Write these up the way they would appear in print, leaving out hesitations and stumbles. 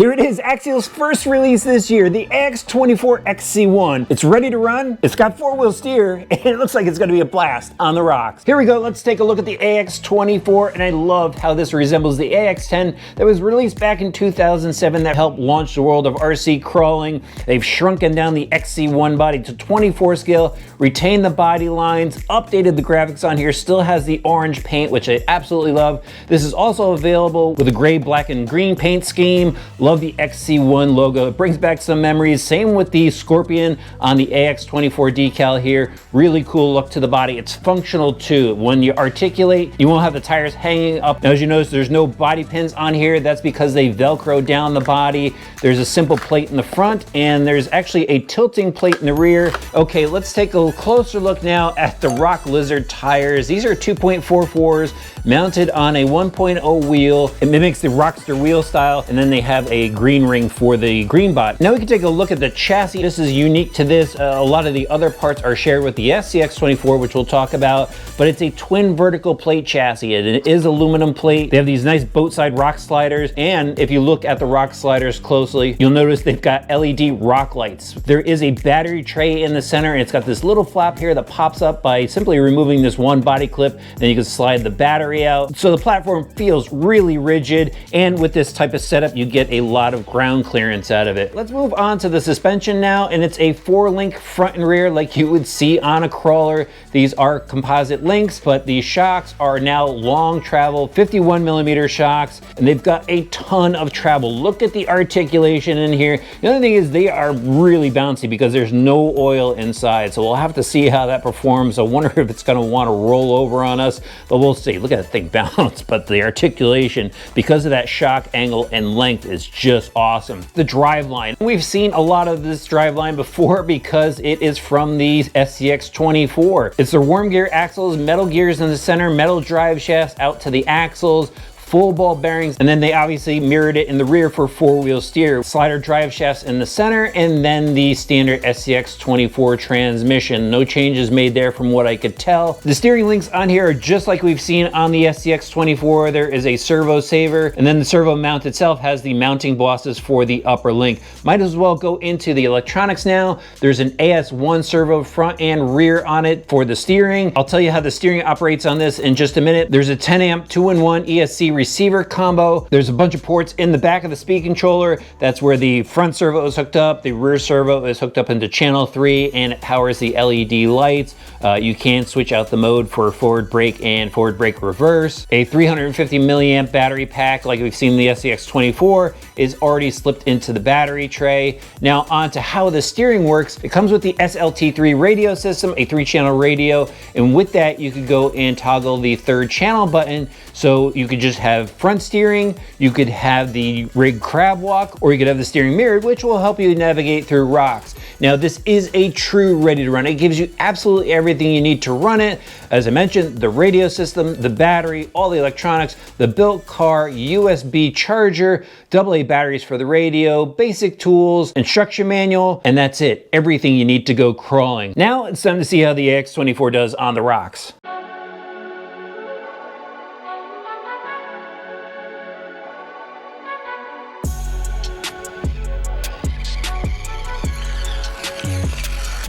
Here it is, Axial's first release this year, the AX24 XC-1. It's ready to run, it's got four-wheel steer, and it looks like it's gonna be a blast on the rocks. Here we go, let's take a look at the AX24, and I love how this resembles the AX10 that was released back in 2007 that helped launch the world of RC crawling. They've shrunken down the XC1 body to 24 scale, retained the body lines, updated the graphics on here, still has the orange paint, which I absolutely love. This is also available with a gray, black, and green paint scheme. Love the XC1 logo. It brings back some memories. Same with the Scorpion on the AX24 decal here. Really cool look to the body. It's functional too. When you articulate, you won't have the tires hanging up. Now, as you notice, there's no body pins on here. That's because they Velcro down the body. There's a simple plate in the front, and there's actually a tilting plate in the rear. Okay, let's take a closer look now at the Rock Lizard tires. These are 2.44s mounted on a 1.0 wheel. It mimics the Rockster wheel style, and then they have a green ring for the green body. Now we can take a look at the chassis. This is unique to this. A lot of the other parts are shared with the SCX24, which we'll talk about, but it's a twin vertical plate chassis. It is aluminum plate. They have these nice boat side rock sliders, and if you look at the rock sliders closely, you'll notice they've got LED rock lights. There is a battery tray in the center, and it's got this little flap here that pops up by simply removing this one body clip. Then you can slide the battery out. So the platform feels really rigid, and with this type of setup, you get a lot of ground clearance out of it. Let's move on to the suspension now, and it's a 4-link front and rear like you would see on a crawler. These are composite links, but the shocks are now long travel 51mm shocks, and they've got a ton of travel. Look at the articulation in here. The other thing is they are really bouncy because there's no oil inside, so we'll have to see how that performs. I wonder if it's going to want to roll over on us, but we'll see. Look at that thing bounce, but the articulation, because of that shock angle and length, is just awesome. The driveline. We've seen a lot of this driveline before because it is from the SCX24. It's their worm gear axles, metal gears in the center, metal drive shafts out to the axles, full ball bearings, and then they obviously mirrored it in the rear for four-wheel steer. Slider drive shafts in the center, and then the standard SCX24 transmission. No changes made there from what I could tell. The steering links on here are just like we've seen on the SCX24. There is a servo saver, and then the servo mount itself has the mounting bosses for the upper link. Might as well go into the electronics now. There's an AS1 servo front and rear on it for the steering. I'll tell you how the steering operates on this in just a minute. There's a 10 amp 2-in-1 ESC receiver combo. There's a bunch of ports in the back of the speed controller. That's where the front servo is hooked up. The rear servo is hooked up into channel 3, and it powers the LED lights. You can switch out the mode for forward brake and forward brake reverse. A 350 milliamp battery pack, like we've seen in the SCX24, is already slipped into the battery tray. Now on to how the steering works. It comes with the SLT3 radio system, a 3-channel radio, and with that you could go and toggle the 3rd channel button, so you could just have front steering, you could have the rig crab walk, or you could have the steering mirrored, which will help you navigate through rocks. Now this is a true ready to run. It gives you absolutely everything you need to run it. As I mentioned, the radio system, the battery, all the electronics, the built car, USB charger, AA batteries for the radio, basic tools, instruction manual, and that's it. Everything you need to go crawling. Now it's time to see how the AX24 does on the rocks.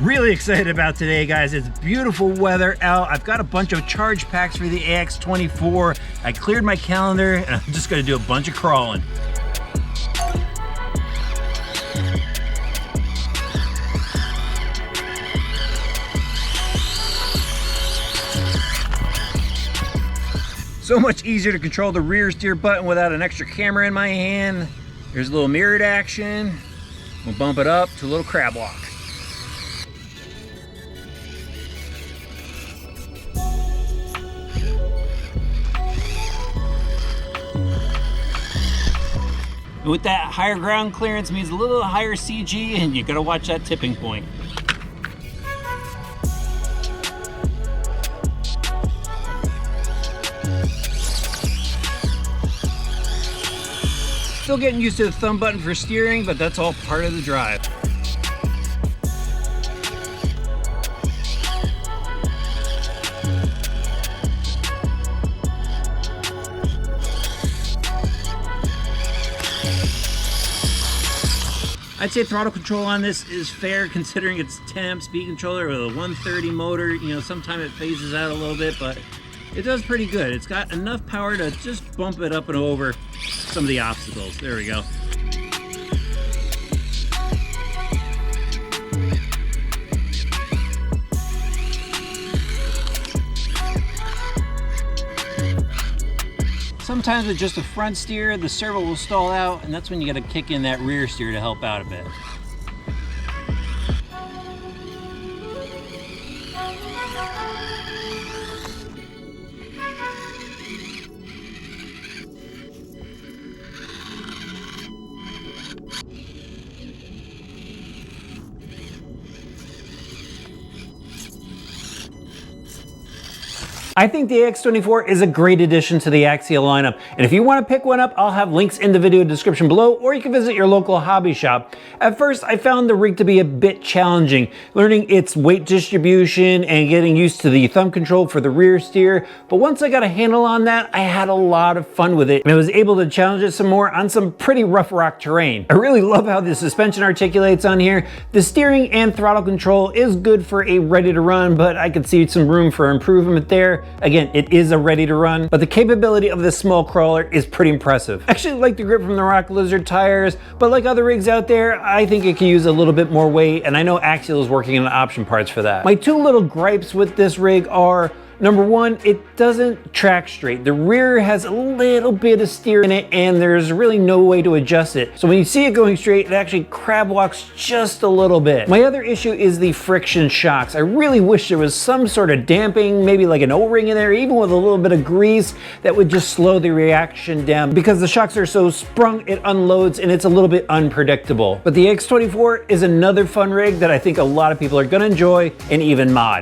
Really excited about today, guys. It's beautiful weather out. I've got a bunch of charge packs for the AX24. I cleared my calendar, and I'm just gonna do a bunch of crawling. So much easier to control the rear steer button without an extra camera in my hand. There's a little mirrored action. We'll bump it up to a little crab walk. With that higher ground clearance means a little higher CG, and you gotta watch that tipping point. Still getting used to the thumb button for steering, but that's all part of the drive. I'd say throttle control on this is fair considering it's 10 amp speed controller with a 130 motor. You know, sometimes it phases out a little bit, but it does pretty good. It's got enough power to just bump it up and over some of the obstacles. There we go. Sometimes with just a front steer, the servo will stall out, and that's when you got to kick in that rear steer to help out a bit. I think the AX24 is a great addition to the Axial lineup, and if you want to pick one up, I'll have links in the video description below, or you can visit your local hobby shop. At first, I found the rig to be a bit challenging, learning its weight distribution and getting used to the thumb control for the rear steer, but once I got a handle on that, I had a lot of fun with it, and I was able to challenge it some more on some pretty rough rock terrain. I really love how the suspension articulates on here. The steering and throttle control is good for a ready to run, but I could see some room for improvement there. Again, it is a ready to run, but the capability of this small crawler is pretty impressive. I actually like the grip from the Rock Lizard tires, but like other rigs out there, I think it could use a little bit more weight, and I know Axial is working on option parts for that. My two little gripes with this rig are, number one, it doesn't track straight. The rear has a little bit of steer in it, and there's really no way to adjust it. So when you see it going straight, it actually crab walks just a little bit. My other issue is the friction shocks. I really wish there was some sort of damping, maybe like an O-ring in there, even with a little bit of grease, that would just slow the reaction down. Because the shocks are so sprung, it unloads, and it's a little bit unpredictable. But the X24 is another fun rig that I think a lot of people are gonna enjoy and even mod.